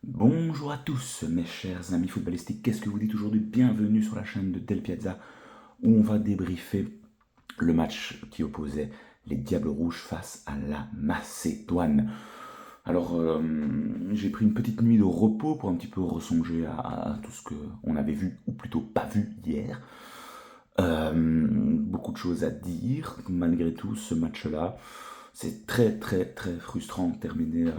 Bonjour à tous mes chers amis footballistiques, qu'est-ce que vous dites aujourd'hui? Bienvenue sur la chaîne de Del Piazza où on va débriefer le match qui opposait les Diables Rouges face à la Macédoine. Alors j'ai pris une petite nuit de repos pour un petit peu ressonger à tout ce qu'on avait vu, ou plutôt pas vu hier. Beaucoup de choses à dire malgré tout ce match-là. C'est très très très frustrant de terminer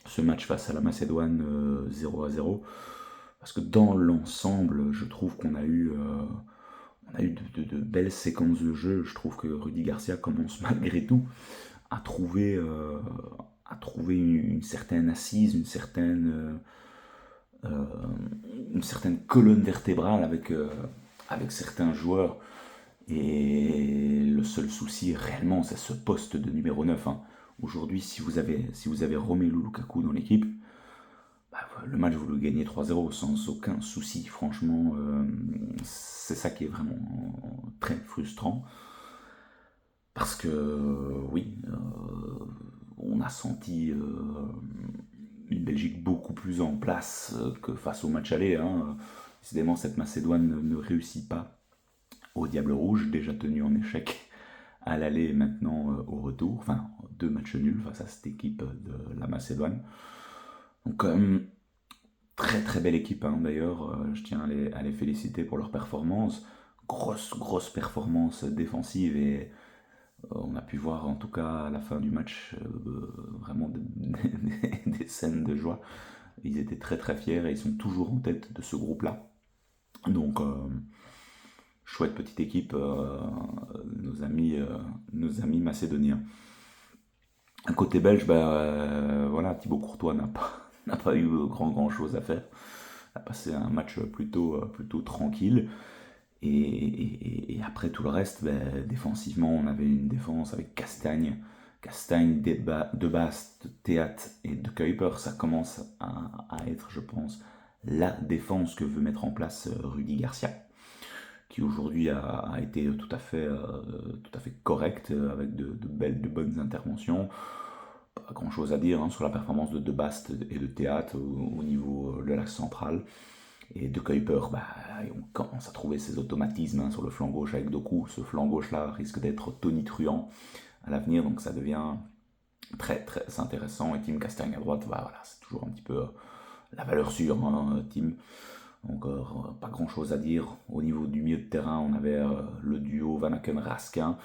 ce match face à la Macédoine 0-0. Parce que dans l'ensemble, je trouve qu'on a eu de belles séquences de jeu. Je trouve que Rudy Garcia commence malgré tout à trouver une certaine assise, euh, une certaine colonne vertébrale avec certains joueurs. Et le seul souci réellement, c'est ce poste de numéro 9, hein. Aujourd'hui, si vous avez Romelu Lukaku dans l'équipe, bah, le match, vous le gagnez 3-0 sans aucun souci. Franchement, c'est ça qui est vraiment très frustrant. Parce que, oui, on a senti une Belgique beaucoup plus en place que face au match aller, hein. Décidément, cette Macédoine ne réussit pas au Diable Rouge, déjà tenu en échec à l'aller et maintenant au retour. Enfin, deux matchs nuls face à cette équipe de la Macédoine. Donc, très très belle équipe, hein, d'ailleurs, je tiens à les féliciter pour leur performance. Grosse performance défensive et on a pu voir en tout cas à la fin du match vraiment des scènes de joie. Ils étaient très très fiers et ils sont toujours en tête de ce groupe-là. Donc chouette petite équipe, nos amis macédoniens. À côté belge, voilà, Thibaut Courtois n'a pas eu grand chose à faire. A passé un match plutôt tranquille. Et après tout le reste, défensivement, on avait une défense avec Castagne, De Bast, Théâtre et De Kuiper. Ça commence à être, je pense, la défense que veut mettre en place Rudy Garcia, qui aujourd'hui a été tout à fait correct, avec de bonnes interventions. Pas grand chose à dire, hein, sur la performance de Bast et de Théâtre au niveau de l'axe central. Et De Kuiper, on commence à trouver ses automatismes, hein, sur le flanc gauche avec Doku. Ce flanc gauche-là risque d'être tonitruant à l'avenir, donc ça devient très très intéressant. Et Tim Castagne à droite, voilà, c'est toujours un petit peu la valeur sûre, hein, Tim. Encore pas grand chose à dire. Au niveau du milieu de terrain, on avait le duo Van Aken-Raskin,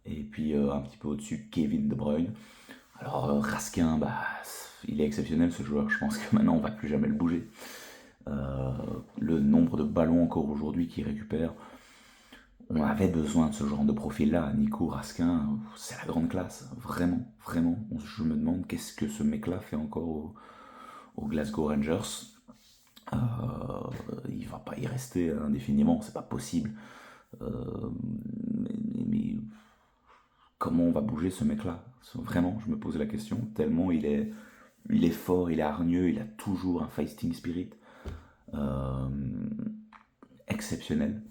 et puis un petit peu au-dessus Kevin De Bruyne. Alors Raskin, il est exceptionnel ce joueur, je pense que maintenant on va plus jamais le bouger. Le nombre de ballons encore aujourd'hui qu'il récupère, on avait besoin de ce genre de profil-là. Nico Raskin, c'est la grande classe, vraiment, vraiment. Je me demande qu'est-ce que ce mec-là fait encore au Glasgow Rangers. Euh, il va pas y rester indéfiniment, c'est pas possible. Mais comment on va bouger ce mec-là? Vraiment, je me pose la question, tellement il est fort, il est hargneux, il a toujours un fighting spirit euh, exceptionnel.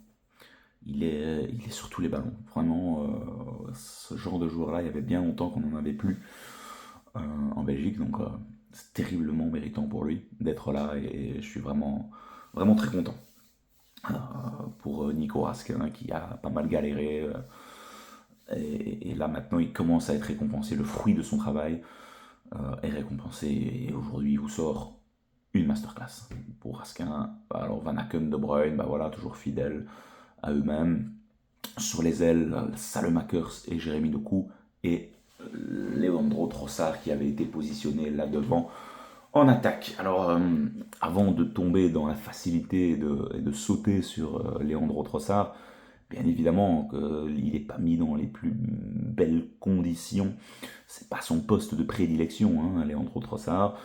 Il est sur tous les ballons. Vraiment, ce genre de joueur-là, il y avait bien longtemps qu'on n'en avait plus en Belgique. Donc, c'est terriblement méritant pour lui d'être là. Et je suis vraiment, vraiment très content euh, pour Nico Raskin, hein, qui a pas mal galéré. Et là, maintenant, il commence à être récompensé. Le fruit de son travail est récompensé. Et aujourd'hui, il vous sort une masterclass pour Raskin. Alors, Van Aken, De Bruyne, voilà, toujours fidèles à eux-mêmes. Sur les ailes, Salemakers et Jérémy Doku, et Leandro Trossard qui avait été positionné là devant en attaque. Alors, avant de tomber dans la facilité et de sauter sur Leandro Trossard, bien évidemment qu'il n'est pas mis dans les plus belles conditions. C'est pas son poste de prédilection, hein, Leandro Trossard.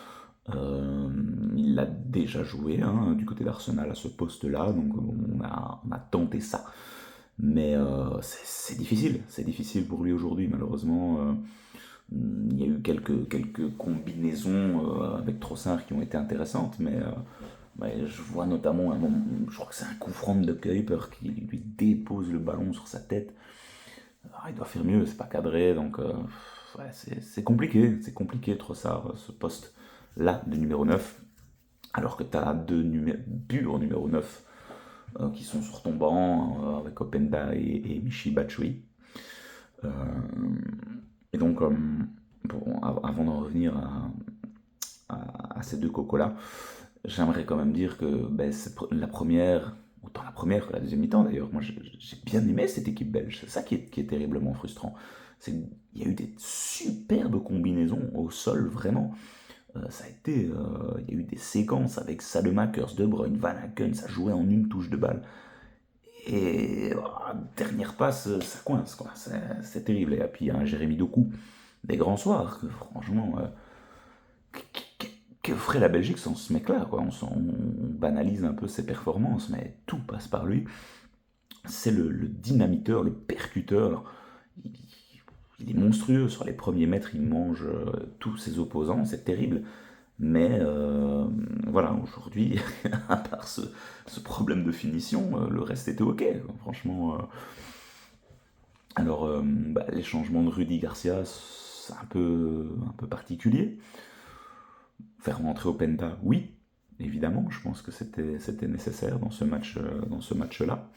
Il l'a déjà joué, hein, du côté d'Arsenal à ce poste-là, donc on a tenté ça. Mais c'est difficile pour lui aujourd'hui, malheureusement. Il y a eu quelques combinaisons avec Trossard qui ont été intéressantes, mais je vois notamment je crois que c'est un coup franc de Kuiper qui lui dépose le ballon sur sa tête. Alors, il doit faire mieux, c'est pas cadré, donc ouais, c'est compliqué Trossard, ce poste-là de numéro 9. alors que tu as deux purs numéro 9 qui sont sur ton banc, avec Openda et Michy Batshuayi. Euh, et donc, bon, avant d'en revenir à ces deux cocos-là, j'aimerais quand même dire que ben, la première, autant la première que la deuxième mi-temps d'ailleurs, moi j'ai bien aimé cette équipe belge. C'est ça qui est terriblement frustrant. Il y a eu des superbes combinaisons au sol, vraiment. Ça a été, il y a eu des séquences avec Sademakers, De Bruyne, Van Aken, ça jouait en une touche de balle. Et dernière passe, ça coince, quoi. C'est terrible. Et puis il y a un Jérémy Doku, des grands soirs, que franchement, que ferait la Belgique sans ce mec-là, quoi. On banalise un peu ses performances, mais tout passe par lui. C'est le dynamiteur, le percuteur. Il, il est monstrueux. Sur les premiers mètres, il mange tous ses opposants. C'est terrible. Mais voilà, aujourd'hui, à part ce problème de finition, le reste était ok. Franchement. Alors, bah, les changements de Rudy Garcia, c'est un peu particulier. Faire rentrer Openda, oui, évidemment, je pense que c'était nécessaire dans ce match-là.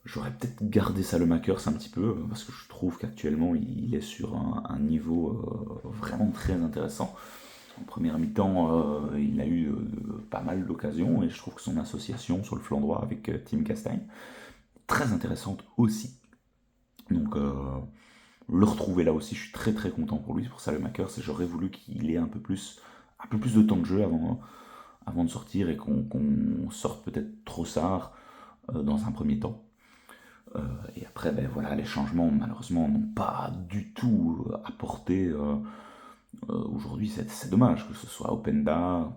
J'aurais peut-être gardé Salemakers un petit peu, parce que je trouve qu'actuellement, il est sur un niveau vraiment très intéressant. En première mi-temps, il a eu pas mal d'occasions, et je trouve que son association sur le flanc droit avec Tim Castagne, très intéressante aussi. Donc, le retrouver là aussi, je suis très très content pour lui, pour Salemakers, et j'aurais voulu qu'il ait un peu plus de temps de jeu avant de sortir, et qu'on sorte peut-être Trossard dans un premier temps. Et après, ben voilà, les changements malheureusement n'ont pas du tout apporté. Aujourd'hui, c'est dommage que ce soit Openda,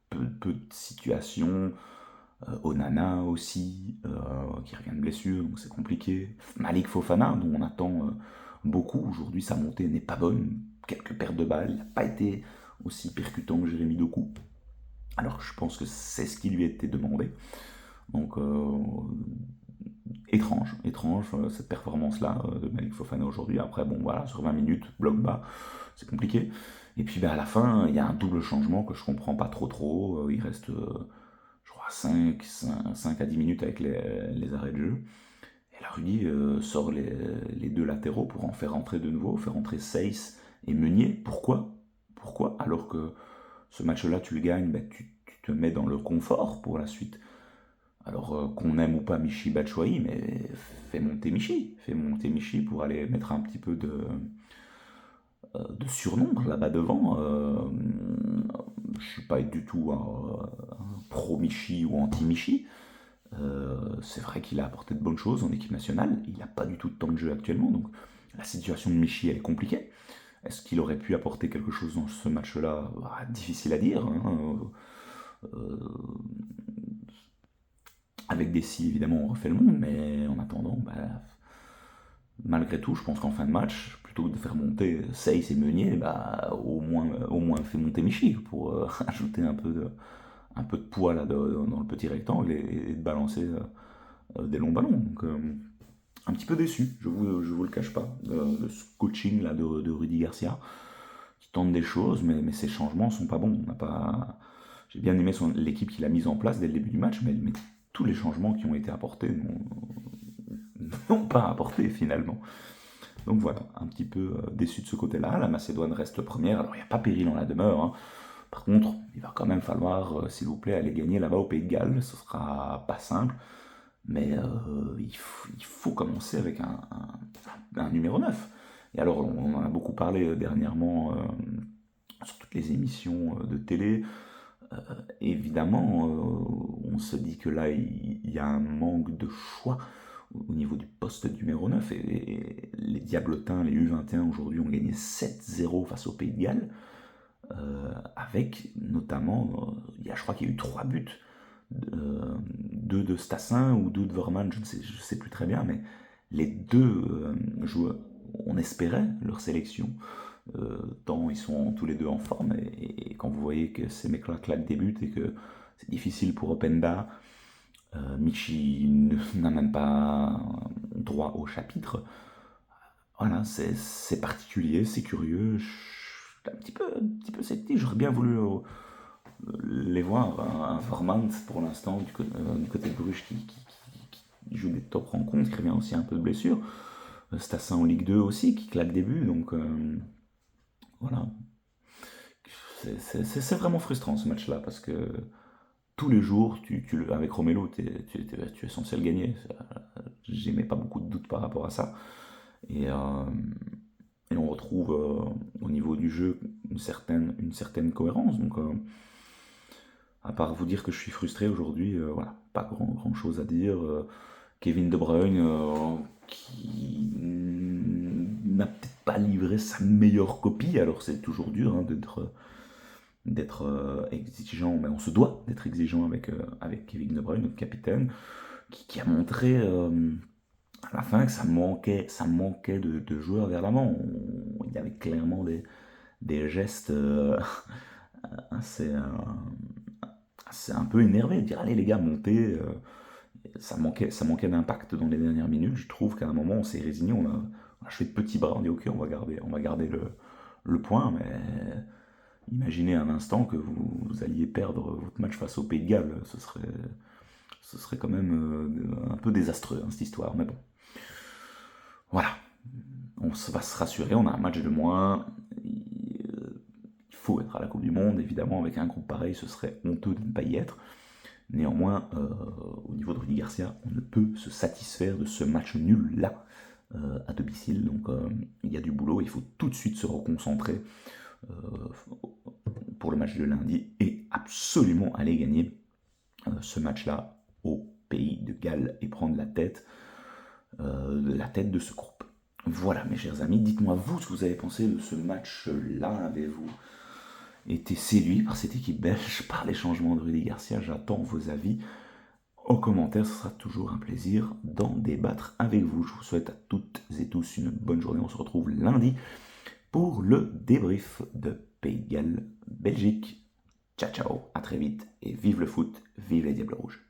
peu de situations. Onana aussi, qui revient de blessure, donc c'est compliqué. Malik Fofana, dont on attend beaucoup. Aujourd'hui, sa montée n'est pas bonne. Quelques pertes de balles. Il n'a pas été aussi percutant que Jérémy Doku. Alors que je pense que c'est ce qui lui a été demandé. Donc, étrange, cette performance-là de Malik Fofana aujourd'hui. Après, bon, voilà, sur 20 minutes, bloc bas, c'est compliqué. Et puis, ben, à la fin, il y a un double changement que je comprends pas trop. Il reste, je crois, 5 à 10 minutes avec les arrêts de jeu. Et là, Rudy sort les deux latéraux pour en faire rentrer de nouveau, faire rentrer Seyss et Meunier. Pourquoi alors que ce match-là, tu le gagnes, ben, tu te mets dans le confort pour la suite. Alors qu'on aime ou pas Michy Batshuayi, mais fais monter Michy pour aller mettre un petit peu de surnombre là-bas devant. Je suis pas du tout un pro-Michy ou anti-Michy. C'est vrai qu'il a apporté de bonnes choses en équipe nationale. Il n'a pas du tout de temps de jeu actuellement, donc la situation de Michy elle est compliquée. Est-ce qu'il aurait pu apporter quelque chose dans ce match-là? Difficile à dire, hein. Avec des si, évidemment, on refait le monde, mais en attendant, bah, malgré tout, je pense qu'en fin de match, plutôt que de faire monter Seyss et Meunier, bah, au moins fait monter Michy pour ajouter un peu de poids là, dans le petit rectangle et de balancer des longs ballons. Donc, un petit peu déçu, je vous le cache pas, de ce coaching là de Rudy Garcia, qui tente des choses, mais ses changements sont pas bons. J'ai bien aimé l'équipe qu'il a mise en place dès le début du match, mais tous les changements qui ont été apportés n'ont pas apporté finalement. Donc voilà, un petit peu déçu de ce côté-là. La Macédoine reste première, alors il n'y a pas péril en la demeure, hein. Par contre, il va quand même falloir, s'il vous plaît, aller gagner là-bas au Pays de Galles. Ce sera pas simple, mais il faut commencer avec un numéro 9. Et alors, on en a beaucoup parlé dernièrement sur toutes les émissions de télé. Évidemment, on se dit que là, il y a un manque de choix au niveau du poste numéro 9. Et les Diablotins, les U21 aujourd'hui ont gagné 7-0 face au Pays de Galles. Avec notamment, je crois qu'il y a eu 3 buts, 2 de Stassin ou 2 de Verman, je ne sais plus très bien, mais les deux joueurs, on espérait leur sélection, tant ils sont tous les deux en forme, et quand vous voyez que ces mecs-là claquent des buts et que c'est difficile pour Openda, Michy n'amène pas droit au chapitre. Voilà, c'est particulier, c'est curieux. Je suis un petit peu sceptique. J'aurais bien voulu les voir. Un Varmans, pour l'instant, du côté de Bruges, qui joue des top rencontres, qui revient aussi un peu de blessure. Stassin en Ligue 2 aussi, qui claque des buts. Donc voilà. C'est vraiment frustrant ce match-là, parce que tous les jours, avec Romelu, tu es censé le gagner. J'émets pas beaucoup de doutes par rapport à ça. Et, on retrouve au niveau du jeu une certaine cohérence. Donc, à part vous dire que je suis frustré aujourd'hui, voilà, pas grand chose à dire. Kevin De Bruyne, qui n'a peut-être pas livré sa meilleure copie, alors c'est toujours dur hein, d'être exigeant, mais on se doit d'être exigeant avec Kevin De Bruyne, notre capitaine, qui a montré à la fin que ça manquait de joueurs vers l'avant. Il y avait clairement des gestes assez, assez un peu énervés, de dire allez les gars, montez. Ça manquait d'impact dans les dernières minutes. Je trouve qu'à un moment on s'est résigné, on a achevé de petits bras, on dit ok, on va garder le point, mais imaginez un instant que vous alliez perdre votre match face au Pays de Galles, ce serait quand même un peu désastreux hein, cette histoire, mais bon. Voilà, va se rassurer, on a un match de moins. Il faut être à la Coupe du Monde, évidemment, avec un groupe pareil, ce serait honteux de ne pas y être. Néanmoins, au niveau de Rudy Garcia, on ne peut se satisfaire de ce match nul-là à domicile. Donc il y a du boulot, il faut tout de suite se reconcentrer pour le match de lundi et absolument aller gagner ce match-là au Pays de Galles et prendre la tête de ce groupe. Voilà mes chers amis, dites-moi vous ce que vous avez pensé de ce match-là. Avez-vous été séduit par cette équipe belge, par les changements de Rudy Garcia? J'attends vos avis en commentaire, ce sera toujours un plaisir d'en débattre avec vous. Je vous souhaite à toutes et tous une bonne journée, on se retrouve lundi pour le débrief de Pays de Galles, Belgique. Ciao ciao, à très vite et vive le foot, vive les Diables Rouges.